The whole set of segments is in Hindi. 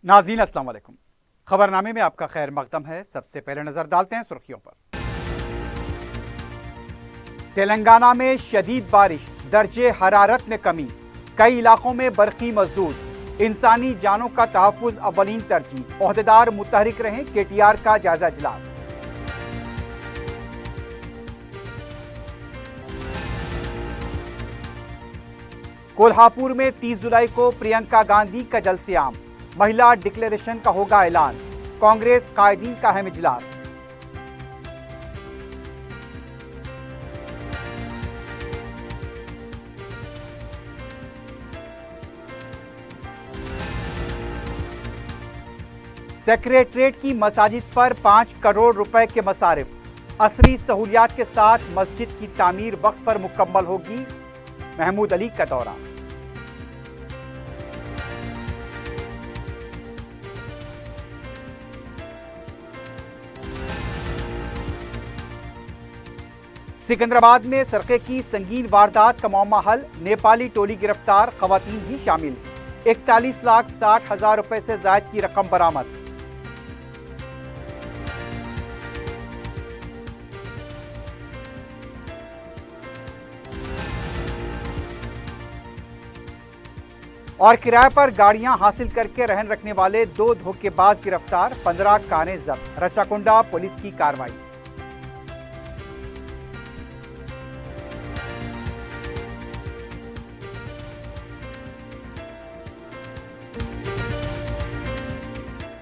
नाज़रीन अस्सलाम वालेकुम। खबरनामे में आपका खैर मकदम है। सबसे पहले नजर डालते हैं सुर्खियों पर। तेलंगाना में शदीद बारिश, दर्जे हरारत में कमी, कई इलाकों में बरकी मजदूर। इंसानी जानों का तहफ्फुज अव्वलीन तरजीह, ओहदेदार मुतहरिक रहें। KTR का जायजा इजलास। कोल्हापुर में 30 जुलाई को प्रियंका गांधी का जलसे आम, महिला डिक्लेरेशन का होगा ऐलान। कांग्रेस कायदीन का अहम इजलास। सेक्रेटरीट की मसाजिद पर 5 करोड़ रुपए के मसारिफ, असरी सहूलियात के साथ मस्जिद की तामीर वक्त पर मुकम्मल होगी। महमूद अली का दौरा। सिकंदराबाद में सरके की संगीन वारदात का मामला हल, नेपाली टोली गिरफ्तार, खवातीन भी शामिल। 41,60,000 रुपए से ज्यादा की रकम बरामद। और किराए पर गाड़ियां हासिल करके रहन रखने वाले 2 धोखेबाज गिरफ्तार, 15 कारें जब्त। रचाकुंडा पुलिस की कार्रवाई।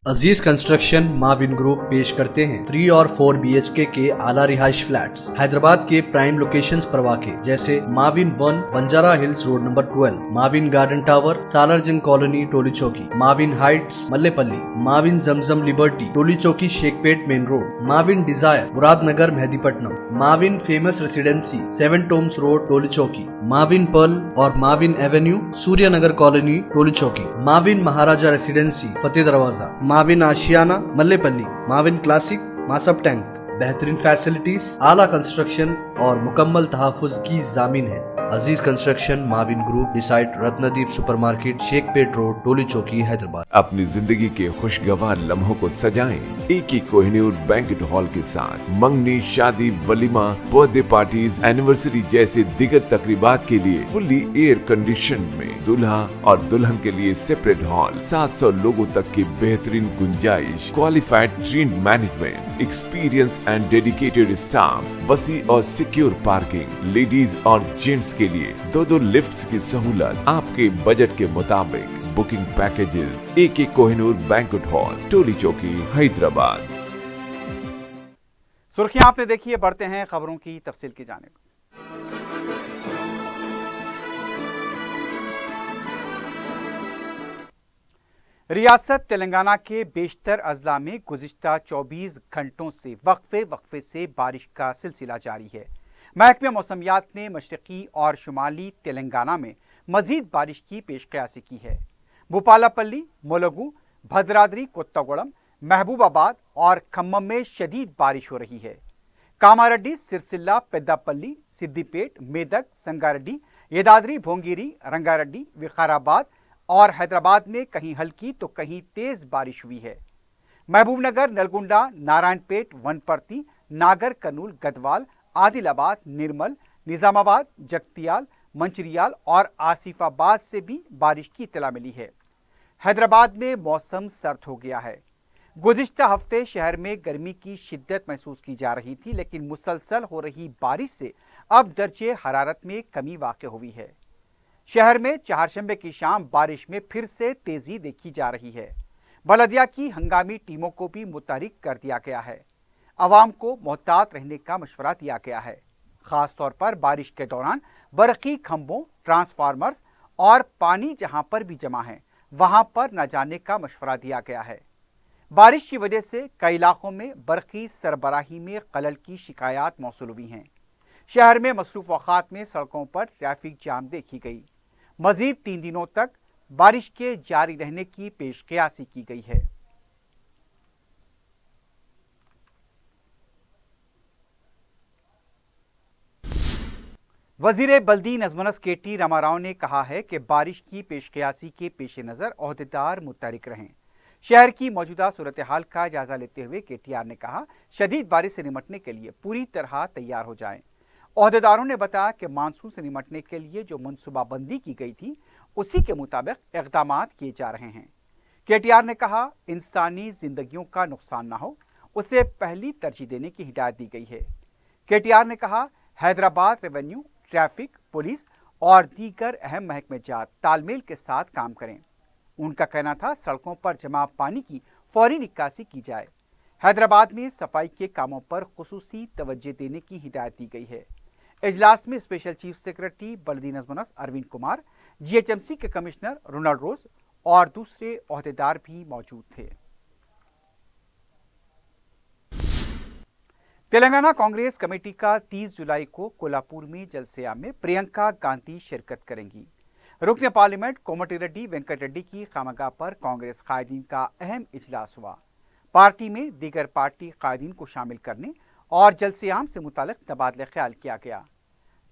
अजीज कंस्ट्रक्शन माविन ग्रुप पेश करते हैं 3 और 4 BHK के आला रिहाइश फ्लैट्स हैदराबाद के प्राइम लोकेशंस पर वाक़े, जैसे Mavin 1 Banjara Hills road number 12, Mavin garden tower Salarjung colony Toli Chowki, Mavin heights Mallepally, Mavin Zamzam liberty Toli Chowki Shaikpet main road, Mavin desire Muradnagar Mehdipatnam, Mavin famous residency 7 tombs road Toli Chowki, Mavin pearl और Mavin avenue Suryanagar colony Toli Chowki, Mavin Maharaja residency Fateh Darwaza, Mavin Ashiyana Mallepally, Mavin classic Masab tank. बेहतरीन फैसिलिटीज, आला कंस्ट्रक्शन और मुकम्मल तहफ्फुज की जामीन है। Aziz construction Mavin group beside Ratnadeep supermarket Shaikpet road Toli Chowki Hyderabad. अपनी जिंदगी के खुशगवार लम्हों को सजाएं AK कोहिनूर बैंक्वेट हॉल के साथ। मंगनी, शादी, वलीमा, बर्थडे पार्टीज, एनिवर्सरी जैसे दिगर तकरीबात के लिए फुल्ली एयर कंडीशन में दूल्हा और दुल्हन के लिए सेपरेट हॉल, 700 लोगों तक की बेहतरीन गुंजाइश, qualified train management, experience and dedicated staff, वसी और सिक्योर पार्किंग, लेडीज और जेंट्स के लिए 2 लिफ्ट्स की सहूलत आपके बजट के मुताबिक। Booking packages AK Kohinoor banquet hall Toli Chowki Hyderabad. सुर्खियां आपने देखी है, बढ़ते हैं खबरों की तफसील की जानिब। रियासत तेलंगाना के बेशतर अजला में गुज़िश्ता 24 घंटों से वक्फे से बारिश का सिलसिला जारी है। महकमे मौसमियात ने मशरकी और शुमाली तेलंगाना में मजीद बारिश की पेशकयासी की है। भूपालापल्ली, मुलुगु, भद्राद्री कोत्तागुड़म, महबूबाबाद और खम्मम में शदीद बारिश हो रही है। कामारेड्डी, सिरसिल्ला, पेद्दापल्ली, सिद्दीपेट, मेदक, संगारेड्डी, यदाद्री भोंगिरी, रंगारेड्डी, विकाराबाद और हैदराबाद में कहीं हल्की तो कहीं तेज बारिश हुई है। महबूबनगर, नलगुंडा, नारायणपेट, वनपर्ती, नागर कर्नूल, गदवाल, आदिलाबाद, निर्मल, निजामाबाद, जगतियाल, मंचरियाल और आसिफाबाद से भी बारिश की इत्तला मिली है। हैदराबाद में मौसम सर्द हो गया है। गुज़िश्ता हफ्ते शहर में गर्मी की शिद्दत महसूस की जा रही थी, लेकिन मुसलसल हो रही बारिश से अब दर्जे हरारत में कमी वाक़ हुई है। शहर में चारशंबे की शाम बारिश में फिर से तेजी देखी जा रही है। बलदिया की हंगामी टीमों को भी मुतहरिक कर दिया गया है। अवाम को मोहतात रहने का मशवरा दिया गया है। खास तौर पर बारिश के दौरान बरकी खंभों, ट्रांसफार्मर्स और पानी जहां पर भी जमा है वहां पर न जाने का मशवरा दिया गया है। बारिश की वजह से कई इलाकों में बरकी सरबराही में खलल की शिकायत मौसूल हुई हैं। शहर में मसरूफ औकात में सड़कों पर ट्रैफिक जाम देखी गई। मजीद 3 दिनों तक बारिश के जारी रहने की पेशकयासी की गई है। वजीर बल्दी नजमनस KT रामाराव ने कहा है कि बारिश की पेशकयासी के पेश नज़र ओहदेदार मुतहरिक रहें। शहर की मौजूदा सूरत हाल का जायजा लेते हुए केटीआर ने कहा, शदीद बारिश से निपटने के लिए पूरी तरह तैयार हो जाएं। ओहदेदारों ने बताया कि मानसून से निपटने के लिए जो मनसूबाबंदी की गई थी उसी के मुताबिक इक़दाम किए जा रहे हैं। केटीआर ने कहा, इंसानी जिंदगियों का नुकसान ना हो उसे पहली तरजीह देने की हिदायत दी गई है। केटीआर ने कहा, हैदराबाद रेवेन्यू, ट्रैफिक, पुलिस और दीगर अहम महकमे जात तालमेल के साथ काम करें। उनका कहना था, सड़कों पर जमा पानी की फौरी निकासी की जाए। हैदराबाद में सफाई के कामों पर खुसूसी तवज्जो देने की हिदायत दी गई है। इजलास में स्पेशल चीफ सेक्रेटरी बल्दी नज़्म-ओ-नस्र अरविंद कुमार, जीएचएमसी के कमिश्नर रोनाल्ड रोज और दूसरे ओहदेदार भी मौजूद थे। तेलंगाना कांग्रेस कमेटी का 30 जुलाई को कोल्हापुर में जलसे-आम में प्रियंका गांधी शिरकत करेंगी। रुकन पार्लियामेंट कोमटिरेड्डी वेंकट रेड्डी की खामगाह पर कांग्रेस कायदीन का अहम इजलास हुआ। पार्टी में दीगर पार्टी कायदीन को शामिल करने और जलसे-आम से मुतालिक तबादला ख्याल किया गया।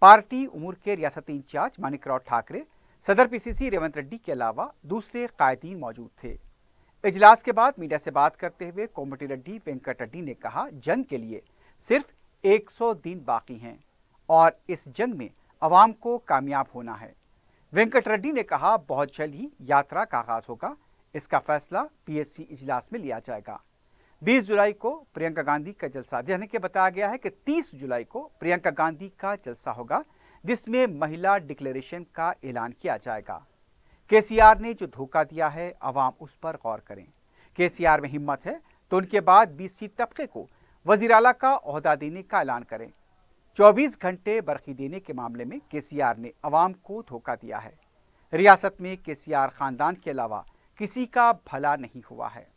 पार्टी उमूर के रियासती इंचार्ज मानिकराव ठाकरे, सदर पीसीसी रेवंत रेड्डी के अलावा दूसरे कायदीन मौजूद थे। इजलास के बाद मीडिया से बात करते हुए कोमटिरेड्डी वेंकट रेड्डी ने कहा, जंग के लिए सिर्फ 100 दिन बाकी हैं और इस जंग में अवाम को कामयाब होना है। वेंकट रेड्डी ने कहा, बहुत जल्द ही यात्रा का आगाज होगा। इसका फैसला पीएससी इजलास में लिया जाएगा। 20 जुलाई को प्रियंका गांधी का जलसा देने के बताया गया है कि 30 जुलाई को प्रियंका गांधी का जलसा होगा, जिसमें महिला डिक्लेरेशन का ऐलान किया जाएगा। केसीआर ने जो धोखा दिया है, अवाम उस पर गौर करें। केसीआर में हिम्मत है तो उनके बाद बीसी तबके को वजीर आला का ओहदा देने का ऐलान करें। 24 घंटे बरखी देने के मामले में केसीआर ने अवाम को धोखा दिया है। रियासत में केसीआर खानदान के अलावा किसी का भला नहीं हुआ है।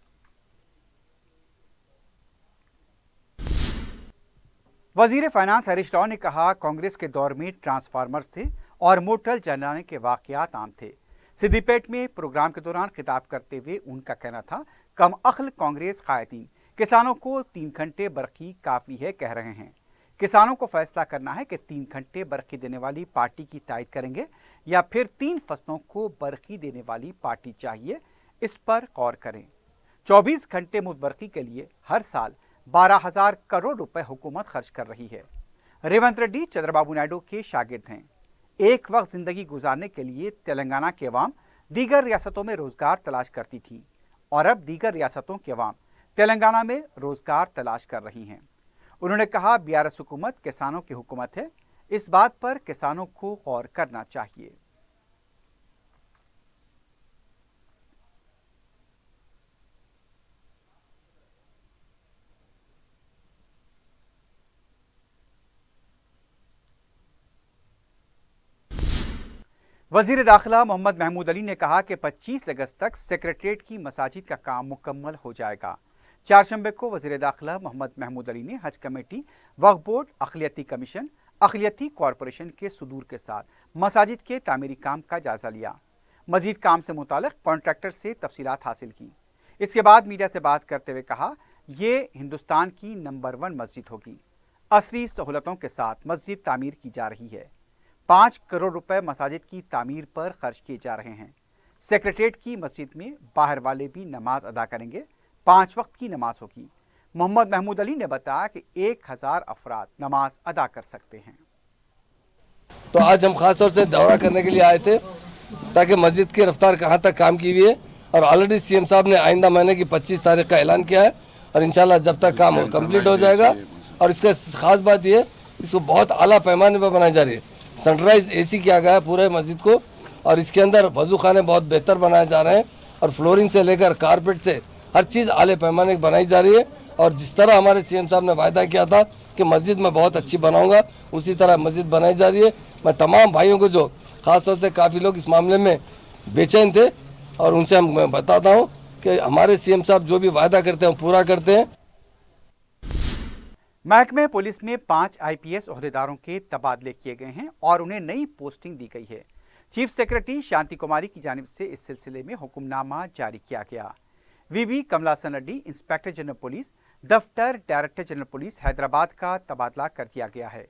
वजीर फाइनेंस हरीश राव ने कहा, कांग्रेस के दौर में ट्रांसफार्मर्स थे और मोटर जलाने के वाकयात आम थे। सिद्दीपेट में प्रोग्राम के दौरान खिताब करते हुए उनका कहना था, कम अक्ल कांग्रेस कायदीन किसानों को 3 घंटे बरखी काफी है कह रहे हैं। किसानों को फैसला करना है कि 3 घंटे बरखी देने वाली पार्टी की तायद करेंगे या फिर 3 फसलों को बरखी देने वाली पार्टी चाहिए, इस पर गौर करें। 24 घंटे मुफ्त बरखी के लिए हर साल 12,000 करोड़ रुपए हुकूमत खर्च कर रही है। रेवंत रेड्डी चंद्रबाबू नायडू के शागिर्द हैं। एक वक्त जिंदगी गुजारने के लिए तेलंगाना के अवाम दीगर रियासतों में रोजगार तलाश करती थी और अब दीगर रियासतों के अवाम तेलंगाना में रोजगार तलाश कर रही हैं। उन्होंने कहा, बीआरएस हुकूमत किसानों की हुकूमत है, इस बात पर किसानों को गौर करना चाहिए। वजीर दाखिला मोहम्मद महमूद अली ने कहा कि 25 अगस्त तक सेक्रेटरीट की मसाजिद का काम मुकम्मल हो जाएगा। चारशंबे को वजीर दाखिला मोहम्मद महमूद अली ने हज कमेटी, वक्फ बोर्ड, अक़लियती कमीशन, अक़लियती कॉरपोरेशन के सुदूर के साथ मसाजिद के तामीरी काम का जायजा लिया। मजीद काम से मुतालिक कॉन्ट्रैक्टर से तफसीलात हासिल की। इसके बाद मीडिया से बात करते हुए कहा, ये हिंदुस्तान की नंबर 1 मस्जिद होगी। असरी सहूलतों के साथ मस्जिद तामीर की जा रही है। 5 करोड़ रुपए मसाजिद की तामीर पर खर्च किए जा रहे हैं। सेक्रेटरीट की मस्जिद में बाहर वाले भी नमाज अदा करेंगे। 5 वक्त की नमाज होगी। मोहम्मद महमूद अली ने बताया कि 1000 अफराद नमाज अदा कर सकते हैं। तो आज हम खास तौर से दौरा करने के लिए आए थे ताकि मस्जिद की रफ्तार कहाँ तक काम की हुई है, और ऑलरेडी सीएम साहब ने आइंदा महीने की 25 तारीख का ऐलान किया है और इंशाल्लाह जब तक काम कंप्लीट हो जाएगा। और इसका खास बात ये, इसको बहुत आला पैमाने पर बनाई जा रही है। सनराइज एसी किया गया है पूरे मस्जिद को, और इसके अंदर वजू खाने बहुत बेहतर बनाए जा रहे हैं और फ्लोरिंग से लेकर कारपेट से हर चीज़ आले पैमाने की बनाई जा रही है। और जिस तरह हमारे सीएम साहब ने वायदा किया था कि मस्जिद में बहुत अच्छी बनाऊंगा, उसी तरह मस्जिद बनाई जा रही है। मैं तमाम भाइयों को, जो खासतौर से काफ़ी लोग इस मामले में बेचैन थे, और उनसे मैं बताता हूँ कि हमारे सीएम साहब जो भी वायदा करते हैं पूरा करते हैं। महकमे पुलिस में 5 आईपीएस ओहदेदारों के तबादले किए गए हैं और उन्हें नई पोस्टिंग दी गई है। चीफ सेक्रेटरी शांति कुमारी की जानिब से इस सिलसिले में हुक्मनामा जारी किया गया। वीबी कमलासन रेड्डी इंस्पेक्टर जनरल पुलिस दफ्तर डायरेक्टर जनरल पुलिस हैदराबाद का तबादला कर दिया गया है।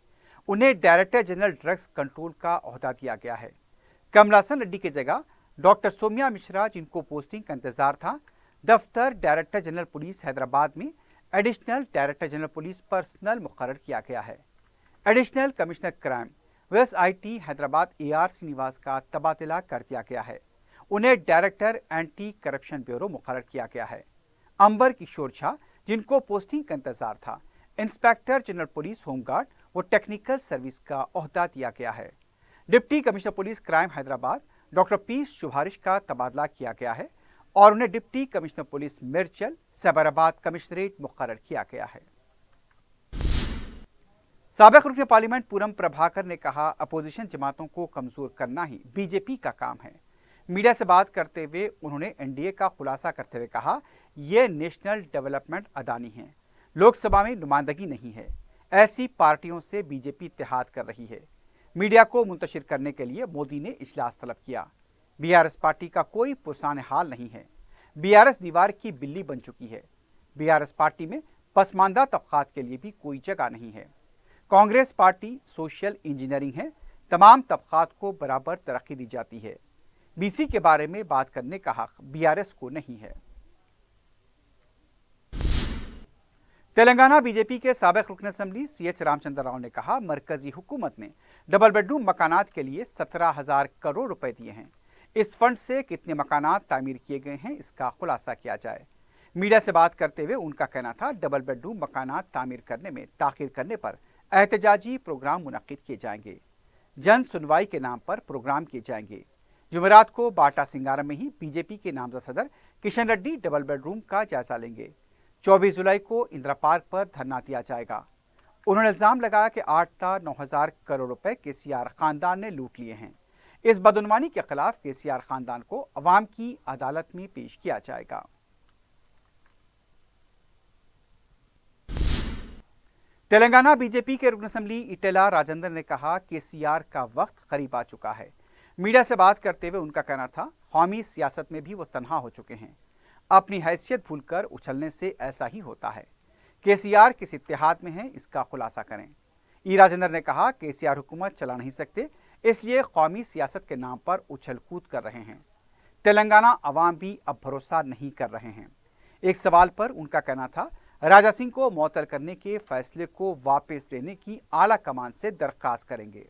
उन्हें डायरेक्टर जनरल ड्रग्स कंट्रोल का ओहदा दिया गया है। कमलासन रेड्डी की जगह डॉक्टर सोम्या मिश्रा, जिनको पोस्टिंग का इंतजार था, दफ्तर डायरेक्टर जनरल पुलिस हैदराबाद में additional director general police personnel मुकर्रर किया गया है। Additional commissioner crime WSIT Hyderabad AR Srinivas का तबादला कर दिया गया है। उन्हें डायरेक्टर एंटी करप्शन ब्यूरो मुकर्रर किया गया है। अंबर किशोर झा, जिनको पोस्टिंग का इंतजार था, इंस्पेक्टर जनरल पुलिस होमगार्ड व टेक्निकल सर्विस का ओहदा दिया गया है। Deputy commissioner police crime Hyderabad doctor P Shubharish का तबादला किया गया है और उन्हें डिप्टी कमिश्नर पुलिस मिर्चल साबराबाद कमिश्नरेट मुकर्रर किया गया है। साबिक रुकन पार्लियामेंट पूरम प्रभाकर ने कहा, अपोजिशन जमातों को कमजोर करना ही बीजेपी का काम है। मीडिया से बात करते हुए उन्होंने एनडीए का खुलासा करते हुए कहा, यह नेशनल डेवलपमेंट अदानी है, लोकसभा में नुमाइंदगी नहीं है। ऐसी पार्टियों से बीजेपी इत्तेहाद कर रही है। मीडिया को मुंतशिर करने के लिए मोदी ने इजलास तलब किया। बीआरएस पार्टी का कोई पुरसान हाल नहीं है। बीआरएस दीवार की बिल्ली बन चुकी है। बीआरएस पार्टी में पसमानदा तबकात के लिए भी कोई जगह नहीं है। कांग्रेस पार्टी सोशल इंजीनियरिंग है, तमाम तबकात को बराबर तरक्की दी जाती है। बीसी के बारे में बात करने का हक बीआरएस को नहीं है। तेलंगाना बीजेपी के साबिक रुकन असेंबली CH रामचंद्र राव ने कहा, मरकजी हुकूमत ने डबल बेडरूम मकानात के लिए 17,000 करोड़ रुपए दिए हैं। इस फंड से कितने मकानात तामीर किए गए हैं, इसका खुलासा किया जाए। मीडिया से बात करते हुए उनका कहना था, डबल बेडरूम मकानात तामीर करने में ताखीर करने पर एहतजाजी प्रोग्राम मुनक्किद किए जाएंगे। जन सुनवाई के नाम पर प्रोग्राम किए जाएंगे। जुमेरात को बाटा सिंगारा में ही बीजेपी के नामजद सदर किशन रेड्डी डबल बेडरूम का जायजा लेंगे। 24 जुलाई को इंदिरा पार्क पर धरना दिया जाएगा। उन्होंने इल्जाम लगाया कि 8-9,000 करोड़ रुपए केसीआर खानदान ने लूट लिए हैं। इस बदउनवानी के खिलाफ केसीआर खानदान को अवाम की अदालत में पेश किया जाएगा। तेलंगाना बीजेपी के रुकन असेंबली इटेला राजेंद्र ने कहा, केसीआर का वक्त करीब आ चुका है। मीडिया से बात करते हुए उनका कहना था, कौमी सियासत में भी वो तन्हा हो चुके हैं। अपनी हैसियत भूलकर उछलने से ऐसा ही होता है। केसीआर किस इत्तेहाद में है, इसका खुलासा करें। ई राजेंद्र ने कहा, केसीआर हुकूमत चला नहीं सकते, इसलिए कौमी सियासत के नाम पर उछल कूद कर रहे हैं। तेलंगाना अवाम भी अब भरोसा नहीं कर रहे हैं। एक सवाल पर उनका कहना था, राजा सिंह को मुअत्तल करने के फैसले को वापस लेने की आला कमान से दरखास्त करेंगे।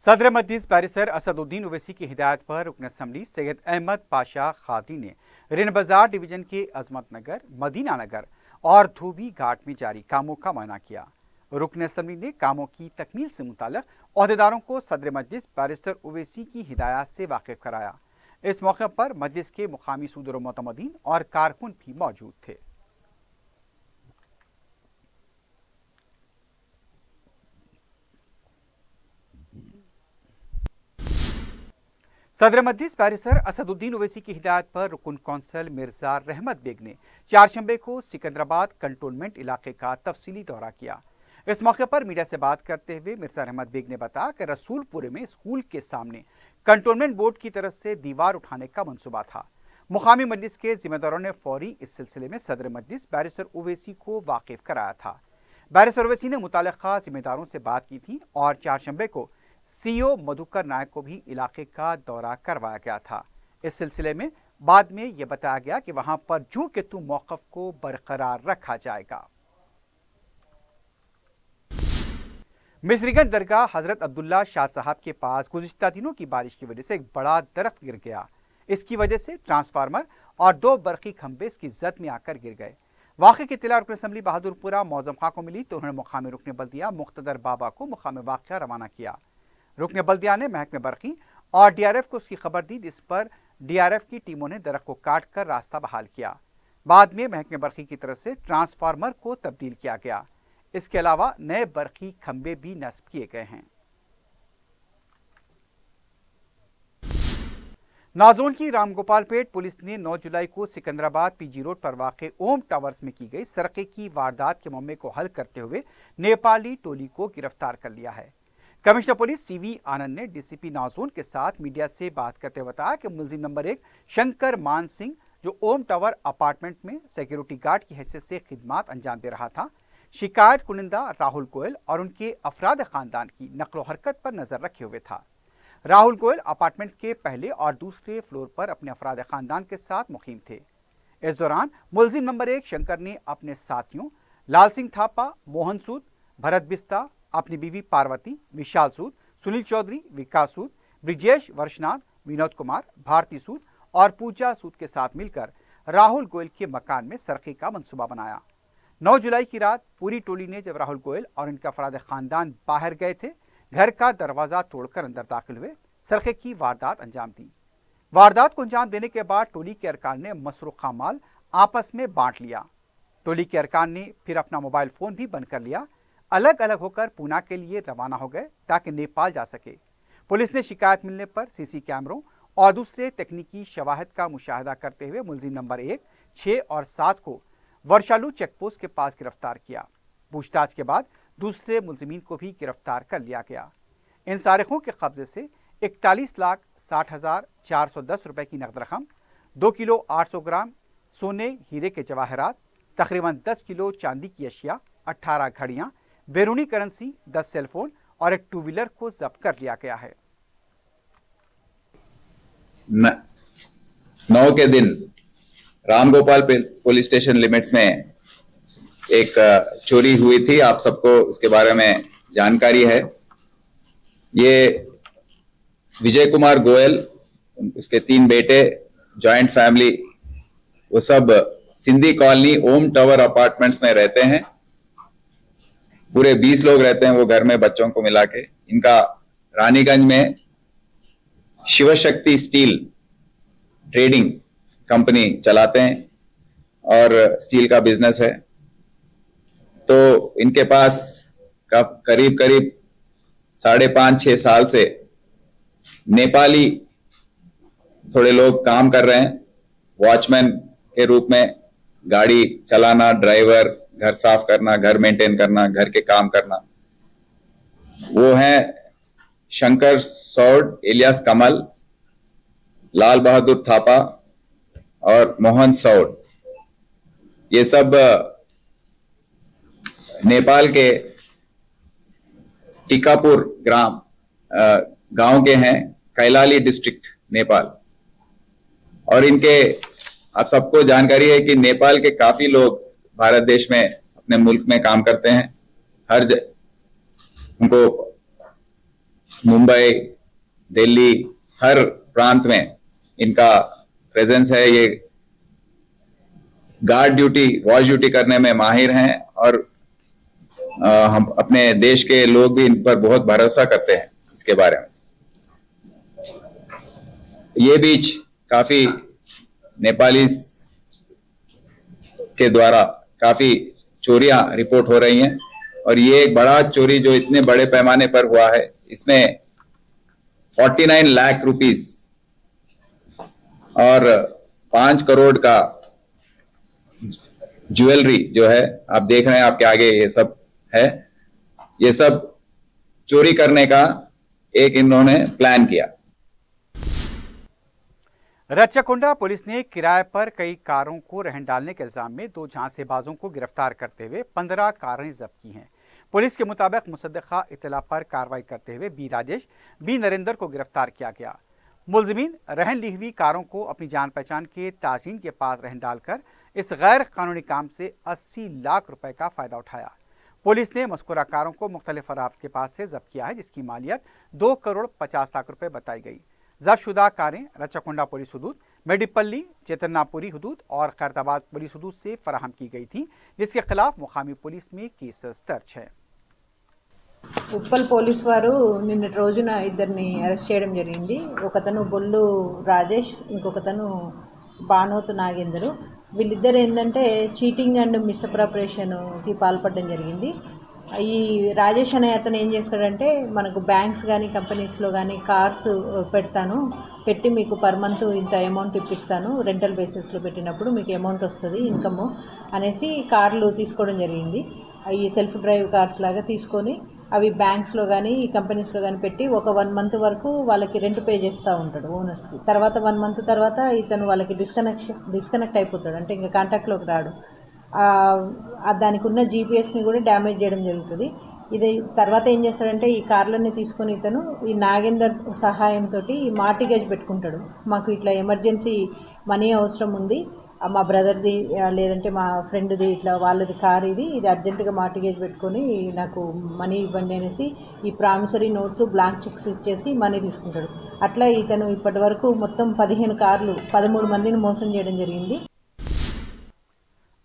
सदर मजलिस बैरिस्टर असदुद्दीन ओवैसी की हिदायत पर रुकन असेंबली सैयद अहमद पाशा खादी ने रिन बाजार डिवीजन के अजमत नगर, मदीना नगर और धोबी घाट में जारी कामों का मुआयना किया। रुकन असेंबली ने कामों की तकमील से मुताल्लिक ओहदेदारों को सदर मजलिस बैरिस्टर ओवैसी की हिदायत से वाकिफ कराया। इस मौके पर मजलिस के मुकामी सूदर मोतमदीन और कारकुन भी मौजूद थे। सदर मजलिस बैरिस्टर असदुद्दीन ओवैसी की हिदायत पर रुकन कौंसल मिर्जा रहमत बेग ने चारशंबे को सिकंदराबाद कंटोनमेंट इलाके का तफसीली दौरा किया। इस मौके पर मीडिया से बात करते हुए मिर्जा रहमत बेग ने बताया कि रसूलपुर में स्कूल के सामने कंटोनमेंट बोर्ड की तरफ से दीवार उठाने का मंसूबा था। मुकामी मजलिस के जिम्मेदारों ने फौरी इस सिलसिले में सदर मजलिस बैरिस्टर ओवैसी को वाकिफ कराया था। बैरिस्टर ओवैसी ने मुताल्लिका जिम्मेदारों से बात की थी और चारशंबे को सीओ मधुकर नायक को भी इलाके का दौरा करवाया गया था। इस सिलसिले में बाद में यह बताया गया कि वहां पर जू के तू मौकफ को बरकरार रखा जाएगा। मिसरीगंज दरगाह हजरत अब्दुल्ला शाह साहब के पास गुज़िश्ता दिनों की बारिश की वजह से एक बड़ा दरख्त गिर गया। इसकी वजह से ट्रांसफार्मर और 2 बरकी खंभे इसकी जद में आकर गिर गए। वाक़े की इत्तला रुकन असेंबली बहादुरपुरा मौजम खां को मिली तो उन्होंने मुकामी रुकन बल्दिया मुख्तदर बाबा को मुकाम वाक़या रवाना किया। रुकन बल्दिया ने महकमे बरकी और डीआरएफ को उसकी खबर दी, जिस पर डीआरएफ की टीमों ने दरख्त को काट कर रास्ता बहाल किया। बाद में महकमे बरकी की तरफ से ट्रांसफार्मर को तब्दील किया गया। इसके अलावा नए बरकी खंभे भी नस्ब किए गए हैं। नाज़ोन की रामगोपालपेट पुलिस ने 9 जुलाई को सिकंदराबाद पीजी रोड पर वाक़े ओम टावर्स में की गई सरक़े की वारदात के मामले को हल करते हुए नेपाली टोली को गिरफ्तार कर लिया है। कमिश्नर पुलिस CV आनंद ने डीसीपी नाज़ोन के साथ मीडिया से बात करते हुए बताया कि मुलजिम नंबर 1 शंकर मान सिंह, जो ओम टावर अपार्टमेंट में सिक्योरिटी गार्ड की हैसियत से खिदमात अंजाम दे रहा था, शिकायत कुनिंदा राहुल गोयल और उनके अफराद खानदान की नकलो हरकत पर नजर रखे हुए था। राहुल गोयल अपार्टमेंट के पहले और दूसरे फ्लोर पर अपने अफराद खानदान के साथ मुकीम थे। इस दौरान मुलजिम नंबर 1 शंकर ने अपने साथियों लाल सिंह थापा, मोहन सूद, भरत बिस्ता, अपनी बीवी पार्वती, विशाल सूद, सुनील चौधरी, विकास सूद, ब्रिजेश वर्षनाथ, विनोद कुमार, भारती सूद और पूजा सूद के साथ मिलकर राहुल गोयल के मकान में सरके का मंसूबा बनाया। 9 जुलाई की रात पूरी टोली ने जब राहुल गोयल और इनका अफराद खानदान बाहर गए थे, घर का दरवाजा तोड़कर अंदर दाखिल हुए सरके की वारदात अंजाम दी। वारदात को अंजाम देने के बाद टोली के अरकान ने मसरूखा माल आपस में बांट लिया। टोली के अरकान ने फिर अपना मोबाइल फोन भी बंद कर लिया। अलग अलग होकर पूना के लिए रवाना हो गए ताकि नेपाल जा सके। पुलिस ने शिकायत मिलने पर सीसी कैमरों और दूसरे तकनीकी शवाहद का मुशाहिदा करते हुए मुलजिम नंबर 1, 6 और 7 को वर्षालू चेकपोस्ट के पास गिरफ्तार किया। पूछताछ के बाद दूसरे मुलजिमीन को भी गिरफ्तार कर लिया गया। इन सारिकों के कब्जे से 41,60,410 रुपए की नकद रकम, 2 किलो 800 ग्राम सोने हीरे के जवाहरात, तकरीबन 10 किलो चांदी की अशिया, 18 घड़ियां, बैरूनी करेंसी, 10 सेलफोन और एक 2 व्हीलर को जब्त कर लिया गया है। 9 के दिन रामगोपाल पुलिस स्टेशन लिमिट्स में एक चोरी हुई थी। आप सबको उसके बारे में जानकारी है। ये विजय कुमार गोयल, उसके 3 बेटे, जॉइंट फैमिली, वो सब सिंधी कॉलोनी ओम टावर अपार्टमेंट्स में रहते हैं। पूरे 20 लोग रहते हैं वो घर में, बच्चों को मिला के। इनका रानीगंज में शिवशक्ति स्टील ट्रेडिंग कंपनी चलाते हैं और स्टील का बिजनेस है। तो इनके पास करीब 5.5-6 साल से नेपाली थोड़े लोग काम कर रहे हैं, वॉचमैन के रूप में, गाड़ी चलाना, ड्राइवर, घर साफ करना, घर मेंटेन करना, घर के काम करना। वो हैं शंकर सौड एलियास कमल, लाल बहादुर थापा और मोहन सौड। ये सब नेपाल के टीकापुर गांव के हैं, कैलाली डिस्ट्रिक्ट, नेपाल। और इनके आप सबको जानकारी है कि नेपाल के काफी लोग भारत देश में, अपने मुल्क में काम करते हैं। उनको मुंबई, दिल्ली, हर प्रांत में इनका प्रेजेंस है। ये गार्ड ड्यूटी, वॉच ड्यूटी करने में माहिर हैं और हम अपने देश के लोग भी इन पर बहुत भरोसा करते हैं इसके बारे में। ये बीच काफी नेपाली के द्वारा काफी चोरियां रिपोर्ट हो रही हैं और ये एक बड़ा चोरी जो इतने बड़े पैमाने पर हुआ है, इसमें 49 लाख रुपीस और 5 करोड़ का ज्वेलरी जो है, आप देख रहे हैं आपके आगे, ये सब है। ये सब चोरी करने का एक इन्होंने प्लान किया। रच्चाकुंडा पुलिस ने किराए पर कई कारों को रहन डालने के इल्जाम में 2 झांसेबाजों को गिरफ्तार करते हुए 15 कारें जब्त की हैं। पुलिस के मुताबिक मुसद्दक़ा इत्तला पर कार्रवाई करते हुए बी राजेश, बी नरेंद्र को गिरफ्तार किया गया। मुलजिमीन रहन ली हुई कारों को अपनी जान पहचान के ताजीन के पास रहन डालकर इस गैर कानूनी काम से 80 लाख रुपए का फायदा उठाया। पुलिस ने मज़कूरा कारों को मुख्तलिफ अराफ के पास से जब्त किया है, जिसकी मालियत 2 करोड़ 50 लाख रुपए बताई गई। जब्त शुदा कारें रच्चाकुंडा पुलिस हदूद, मेडिपल्ली, चेतन्नापुरी हदूद और खैरताबाद पुलिस हदूद से फराहम की गई थी, जिसके खिलाफ मुकामी पुलिस में केसेस दर्ज है। ఉప్పల్ పోలీస్ వారు నిన్నటి రోజున ఇద్దరిని అరెస్ట్ చేయడం జరిగింది. ఒకతను బొల్లు రాజేష్, ఇంకొకతను బానోతు నాగేందరు. వీళ్ళిద్దరు ఏంటంటే చీటింగ్ అండ్ మిస్అప్రాపరేషన్కి పాల్పడడం జరిగింది. ఈ రాజేష్ అనే అతను ఏం చేస్తాడంటే, మనకు బ్యాంక్స్ కానీ కంపెనీస్లో కానీ కార్స్ పెట్టి మీకు పర్ మంత్ ఇంత అమౌంట్ ఇప్పిస్తాను, రెంటల్ బేసిస్లో పెట్టినప్పుడు మీకు అమౌంట్ వస్తుంది ఇన్కమ్ అనేసి కార్లు తీసుకోవడం జరిగింది. ఈ సెల్ఫ్ డ్రైవ్ కార్స్ లాగా తీసుకొని అవి బ్యాంక్స్లో కానీ ఈ కంపెనీస్లో కానీ పెట్టి ఒక 1 మంత్ వరకు వాళ్ళకి రెంట్ పే చేస్తూ ఉంటాడు ఓనర్స్కి. తర్వాత 1 మంత్ తర్వాత ఇతను వాళ్ళకి డిస్కనెక్ట్ అయిపోతాడు, అంటే ఇంకా కాంటాక్ట్లోకి రాడు. దానికి ఉన్న జీపీఎస్ని కూడా డ్యామేజ్ చేయడం జరుగుతుంది. ఇది తర్వాత ఏం చేస్తాడంటే ఈ కార్లన్నీ తీసుకొని ఇతను ఈ నాగేందర్ సహాయంతో మార్టిగేజ్ పెట్టుకుంటాడు. మాకు ఇట్లా ఎమర్జెన్సీ మనీ అవసరం ఉంది, మా బ్రదర్ది లేదంటే మా ఫ్రెండ్ది ఇట్లా వాళ్ళది కార్ ఇది అర్జెంటుగా మార్టిగేజ్ పెట్టుకొని నాకు మనీ ఇవ్వండి అనేసి ఈ ప్రామిసరీ నోట్స్ బ్లాంక్ చెక్స్ ఇచ్చేసి మనీ తీసుకుంటాడు. అట్లా ఇతను ఇప్పటి వరకు మొత్తం 15 కార్లు 13 మందిని మోసం చేయడం జరిగింది.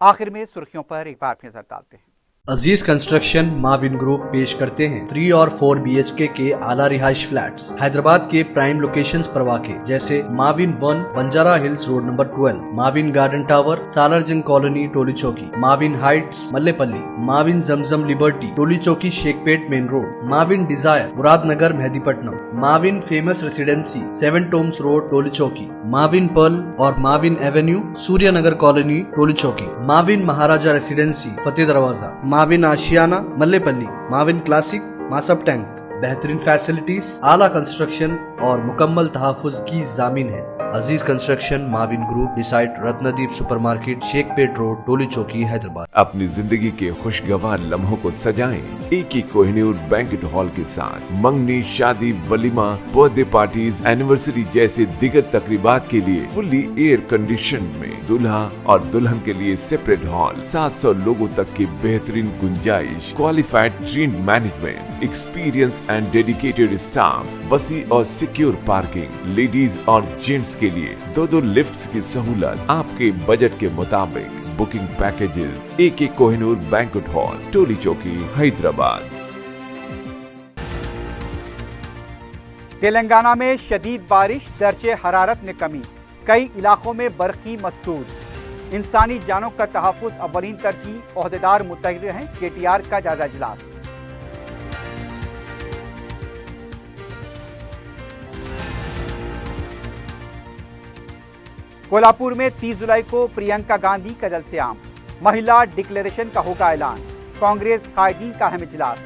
आखिर में सुर्खियों पर एक बार फिर नजर डालते हैं। अजीज कंस्ट्रक्शन माविन ग्रुप पेश करते हैं 3 और 4 BHK के आला रिहाइश फ्लैट्स हैदराबाद के प्राइम लोकेशंस पर वाक़े जैसे Mavin 1 Banjara Hills road number 12, Mavin garden tower Salarjung colony Toli Chowki, Mavin heights Mallepally, Mavin Zamzam liberty Toli Chowki Shaikpet main road, Mavin desire Muradnagar Mehdipatnam, Mavin famous residency 7 tombs road Toli Chowki, Mavin pearl और Mavin avenue Suryanagar colony Toli Chowki, Mavin Maharaja residency Fateh Darwaza, Mavin Ashiyana Mallepally, Mavin classic Masab tank. बेहतरीन फैसिलिटीज, आला कंस्ट्रक्शन और मुकम्मल तहफ़्फ़ुज़ की ज़ामीन है। Aziz construction Mavin group beside Ratnadeep supermarket Shaikpet road Toli Chowki Hyderabad. अपनी जिंदगी के खुशगवार लम्हों को सजाएं एक ही कोहिनूर बैंकेट हॉल के साथ। मंगनी, शादी, वलीमा, बर्थडे पार्टीज, एनिवर्सरी जैसे दिगर तकरीबात के लिए फुल्ली एयर कंडीशन में दूल्हा और दुल्हन के लिए सेपरेट हॉल, 700 लोगों तक की बेहतरीन गुंजाइश, qualified train management, experience and dedicated staff, वसी और सिक्योर पार्किंग, लेडीज और जेंट्स के लिए 2 लिफ्ट्स की सहूलत आपके बजट के मुताबिक। Booking packages AK Kohinoor banquet hall Toli Chowki Hyderabad. Telangana में शदीद बारिश, दर्जे हरारत में कमी, कई इलाकों में बरकी मसदूद। इंसानी जानों का तहफ़्फ़ुज़ अव्वलीन तरजीह, ओहदेदार मुतहर्रिर हैं। KTR का जायजा इजलास। कोल्हापुर में 30 जुलाई को प्रियंका गांधी का जलसे आम, महिला डिक्लेरेशन का होगा ऐलान, कांग्रेस कायदीन का अहम इजलास।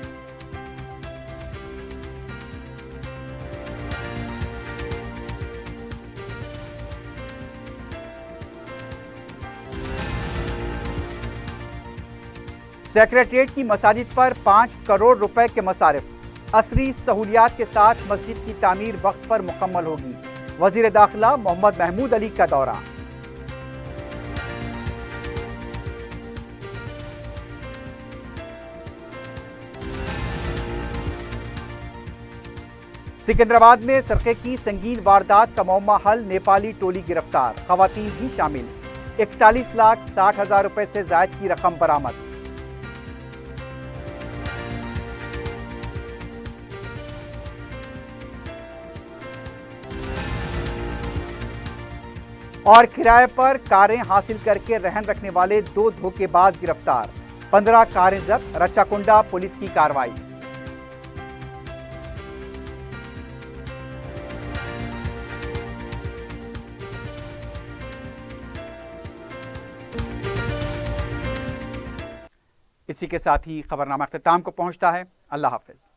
सेक्रेटरिएट की मसाजिद पर 5 करोड़ रुपए के मसारिफ, असरी सहूलियात के साथ मस्जिद की तामीर वक्त पर मुकम्मल होगी। वजीर दाखिला मोहम्मद महमूद अली का दौरा। सिकंदराबाद में सरके की संगीन वारदात का मौमा हल, नेपाली टोली गिरफ्तार, खवातीन भी शामिल। 41,60,000 रुपए से जायद की रकम बरामद। और किराए पर कारें हासिल करके रहन रखने वाले 2 धोखेबाज गिरफ्तार, 15 कारें जब्त, रच्चाकुंडा पुलिस की कार्रवाई। इसी के साथ ही खबरनामा अख्ताम को पहुंचता है। अल्लाह हाफिज।